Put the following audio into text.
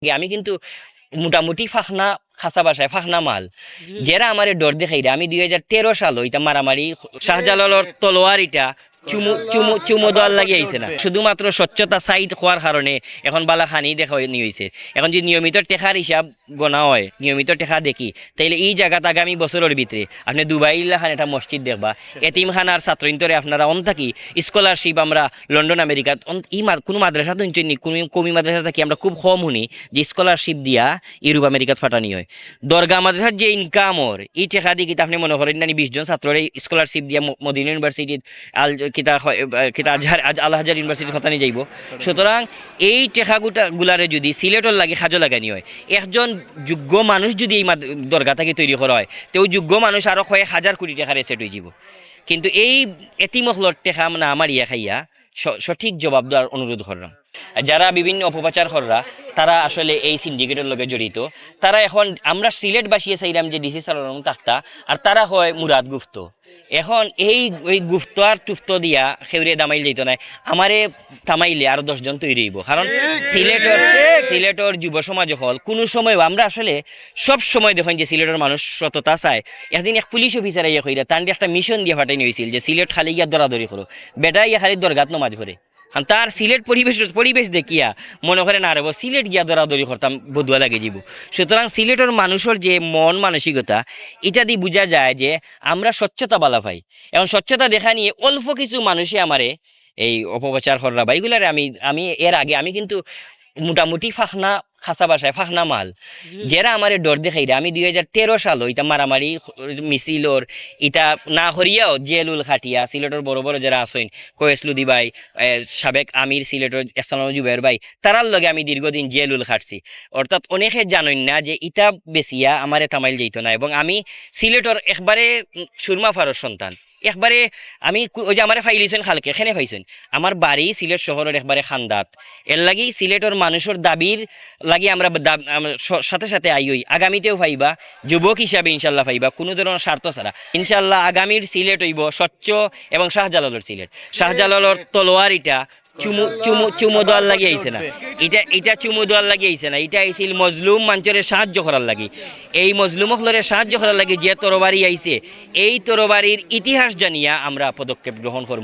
আমি কিন্তু মোটামুটি ফাখনা খাসা বাসায় ফাখনা মাল যারা আমার ডর দেখাইরা আমি 2013 সাল এটা মারামারি শাহজালালর তলোয়ার এটা চুমু চুমু চুমু দেওয়ার লাগে আইছে না শুধুমাত্র স্বচ্ছতা সাইড হওয়ার কারণে এখন বালা খানি দেখা হয়েছে। এখন যদি নিয়মিত টেকার হিসাব গনা হয় নিয়মিত টেকা দেখি তাইলে এই জায়গাত আগামী বছরের ভিতরে আপনি দুবাইলা খান একটা মসজিদ দেখবা এতিমখানার ছাত্রইন্তরে আপনারা অন থাকি স্কলারশিপ আমরা লন্ডন আমেরিকাত কোনো মাদ্রাসা তো কমি মাদ্রাসা থাকি আমরা খুব কম শুনি যে স্কলারশিপ দিয়া ইউরোপ আমেরিকাত ফাটানি হয়। দরগা মাদ্রাসার যে ইনকামর এই টেকা দিয়ে কিন্তু আপনি মনে করেন না 20 জন ছাত্রের স্কলারশিপ দিয়া মদিনা ইউনিভার্সিটির আল হাজার ইউনিভার্সিটির ফাটানি যাইব। সুতরাং এই টেকাগুলারে যদি সিলেটর লাগে সাজো লাগানি হয় একজন যোগ্য মানুষ যদি এই দরগা থেকে তৈরি করা হয় তো ওই যোগ্য মানুষ আরও কয়েক হাজার কোটি টাকার এসেট হয়ে যাব। কিন্তু এই এতিমখলর টেকা মানে আমার খাইয়া সঠিক জবাব দেওয়ার অনুরোধ করলাম। যারা বিভিন্ন অপপ্রচার কররা তারা আসলে এই সিন্ডিকেটের লগে জড়িত। তারা এখন আমরা সিলেট বাসিয়ে চাইলাম যে ডিসি সালাম তাক্তা আর তারা হয় মুরাদ গুপ্ত। এখন ওই গুপ্ত আর টুফত দিয়া সেউরে দামাইল যেত না আমারে থামাইলে আরো 10 জন তৈরি হইব। কারণ সিলেটর যুব সমাজ হল কোনো সময়ও আমরা আসলে সব সময় দেখেন যে সিলেটের মানুষ সততা চায়। একদিন এক পুলিশ অফিসার ইয়ে কইরা তান একটা মিশন দিয়ে ফাটাই নিয়েছিল যে সিলেট খালি গিয়া দরাদরি করো বেটা ইয়া খালি দরগাত নমাজ পড়ে। তার সিলেট পরিবেশ দেখিয়া মনে করেন আর সিলেট গিয়া দরাদরি করতাম বদুয়া লাগে যাব। সুতরাং সিলেটের মানুষের যে মন মানসিকতা এটা দিয়ে বোঝা যায় যে আমরা স্বচ্ছতা বালা পাই। এখন স্বচ্ছতা দেখা নিয়ে অল্প কিছু মানুষে আমারে এই অপপ্রচার কররা বা এগুলারে আমি এর আগে আমি কিন্তু মোটামুটি ফাখনা খাসা বাসায় ফাখনা মাল যারা আমার ডর দেখাইরা আমি 2013 সাল এটা মারামারি মিছিলর এটা না হরিয়াও জেলুল খাটিয়া সিলেটের বড় বড় যারা আসেন কয়েসলুদি ভাই সাবেক আমির সিলেটের এসালাম জুবের ভাই তারার লগে আমি দীর্ঘদিন জেলুল খাটছি। অর্থাৎ অনেকে জানেন না যে ইটা বেসিয়া আমারে থামাইল যেত না। এবং আমি সিলেটের একবারে সুরমা ফারর সন্তান একবারে আমি ওই যে আমার ফাইলিছেন খালকে এখানে পাইছেন আমার বাড়ি সিলেট শহরের একবারে খান্দাত। এর লাগি সিলেটের মানুষের দাবির লাগি আমরা সাথে সাথে আইই আগামীতেও পাইবা যুবক হিসাবে ইনশাল্লাহ পাইবা কোনো ধরনের স্বার্থ ছাড়া। ইনশাল্লাহ আগামীর সিলেট হইব স্বচ্ছ এবং শাহজালালের সিলেট। শাহজালালের তলোয়ার এটা চুমু চুমু চুমু দেওয়ার লাগি আইছে না এটা চুমু দেওয়ার লাগি আইছে না এটা আইছিল মজলুম মানুষের সাহায্য করার লাগি। এই মজলুম হলরে সাহায্য করার লাগি যে তরবারি আইছে এই তরবারির ইতিহাস জানিয়া আমরা পদক্ষেপ গ্রহণ করব।